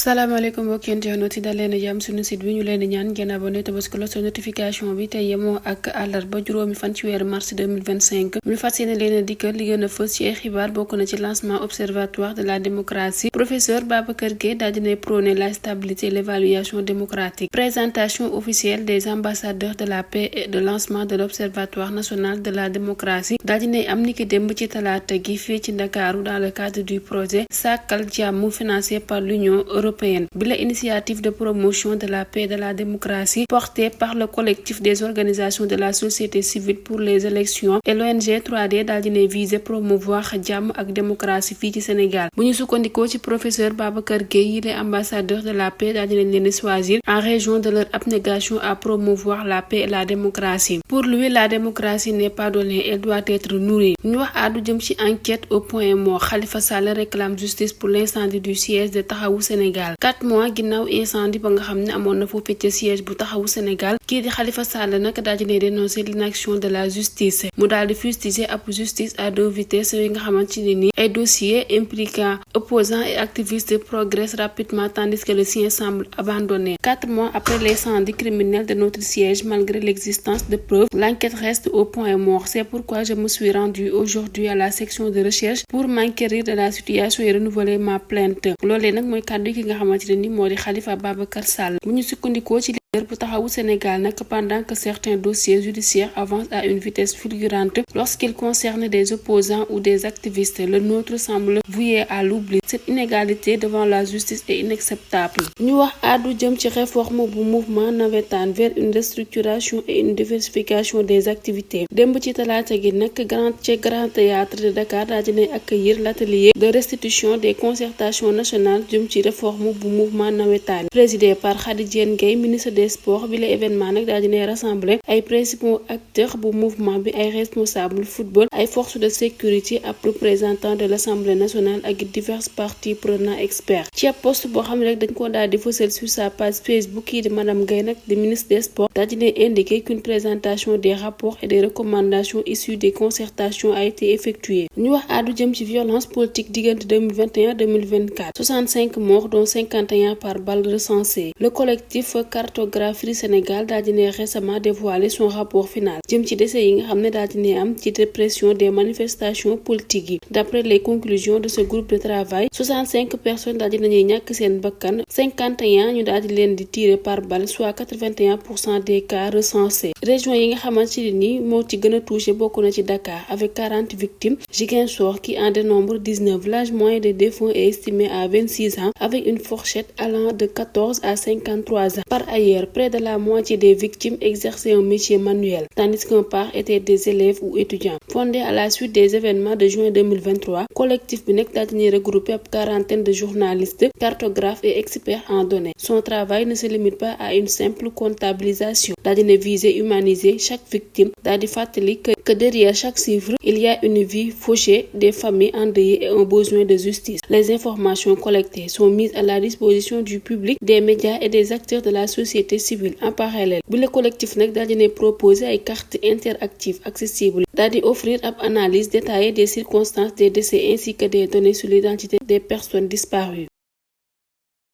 salaamaaleykum mbokki internautes yi dal leen jàmm suñu site bi ñu leen di ñaan ngeen abonné te bës cloche notification bi te yemoo ak àllarba juróomi fan ci weeru mars 2025 ñu fas yéene leen a dikkal li gën a fës ci ay xibaar bokk na ci lancement observatoire de la démocratie professeur Babacar Gueye daal dinay prôner la stabilité et l'évaluation démocratique présentation officielle des ambassadeurs de la paix et de lancement de l'observatoire national de la démocratie daal dinay am niki démb ci talaata gi fii ci Ndakaaru dans le cadre du projet Sàkkal Jàmm financé par l'Union européenne. La initiative de promotion de la paix et de la démocratie portée par le collectif des organisations de la société civile pour les élections et l'ONG 3D daal dina viser promouvoir jàmm ak démocratie fii ci Sénégal bu ñu sukkandikoo ci professeur Babacar Gueye yi les ambassadeurs de la paix daal dinañ leen choisir en raison de leur abnégation à promouvoir la paix et la démocratie. Pour lui, la démocratie n'est pas donnée, elle doit être nourrie. ñu wax àddu jëm ci enquête au point mort. Khalifa Sall réclame justice pour l'incendie du siège de Taxawu Sénégal 4 mois ginnaaw incendie ba nga xam ne amoon na foofu ca siège bu Taxawu Sénégal kii di Khalifa Sall nag daal di dénoncer l'inaction de la justice mu daal di fustiger ab justice à deux vitesses yi nga xamante ne ni ay dossiers impliquant opposants et activistes progressent rapidement tandis que le sien semble abandonné. 4 mois après l'incendie criminel de notre siège, malgré l'existence de preuves, l'enquête reste au point mort. C'est pourquoi je me suis rendu aujourd'hui à la section de recherche pour m'enquérir de la situation et renouveler ma plainte. Loolee nag mooy kàddu ki nga xamante ne ni moo di Khalifa Babacar Sall bu ñu sukkandikoo ci leader bu Taxawu Sénégal nag pendant que certains dossiers judiciaires avancent à une vitesse fulgurante lorsqu'ils concernent des opposants ou des activistes, le nôtre semble voué à l'oubli. Cette inégalité devant la justice est inacceptable. ñu wax àddu jëm ci réforme bu mouvement navétane vers une restructuration et une diversification des activités. Démb ci talaata gi nag grand théâtre de Dakar daa dina accueillir l'atelier de restitution des concertations nationales jëm ci réforme bu mouvement navétane présidé par Khady Diène Gaye ministre des sports bi la événement nag daa dina rassembler ay principaux acteurs bu mouvement bi ay responsables football ay forces de sécurité ak représentants de l'Assemblée nationale ak divers parties prenants experts ci ab poste boo xam ne rek dañ ko daal di fësal sur sa page Facebook kii di madame Gaye nag di ministre des sports daa dina indiquer qu'une présentation des rapports et des recommandations issues des concertations a été effectuée. ñu wax àddu jëm ci violence politique diggante 2021-2024 65 morts dont 51 par balle recensées. Le collectif Cartographie Sénégal daa dina récemment dévoilé son rapport final jëm ci décès yi nga xam ne daa dina am ci répression des manifestations politiques yi. D'après les conclusions de ce groupe de travail, 65 personnes daal dinañuy ñàkk seen bakkan 51 ñu daal di leen di tirer par balle soit 81% des cas recensés. Région yi nga xamante ne ni moo ci gën a touché bokk na ci Dakar avec 40 victimes, Ziguinchor qui en dénombre 19. L'âge moyen des défunts est estimé à 26 ans avec une fourchette allant de 14 à 53 ans. Par ailleurs, près de la moitié des victimes exerçaient un métier manuel, tandis qu'un part étaient des élèves ou étudiants. Fondé à la suite des événements de juin 2023, collectif bi nag daa dina regroupé ab quarantaine de journalistes, cartographes et experts en données. Son travail ne se limite pas à une simple comptabilisation. Daa dina viser humaniser chaque victime, daa di fàttali que derrière chaque chiffre, il y a une vie fauchée, des familles endeuillées et un besoin de justice. Les informations collectées sont mises à la disposition du public, des médias et des acteurs de la société civile en parallèle. Bu le collectif nag daa dina proposer ay cartes interactives accessibles, daa di offrir ab analyse détaillée des circonstances des décès ainsi que des données sur l'identité des personnes disparues.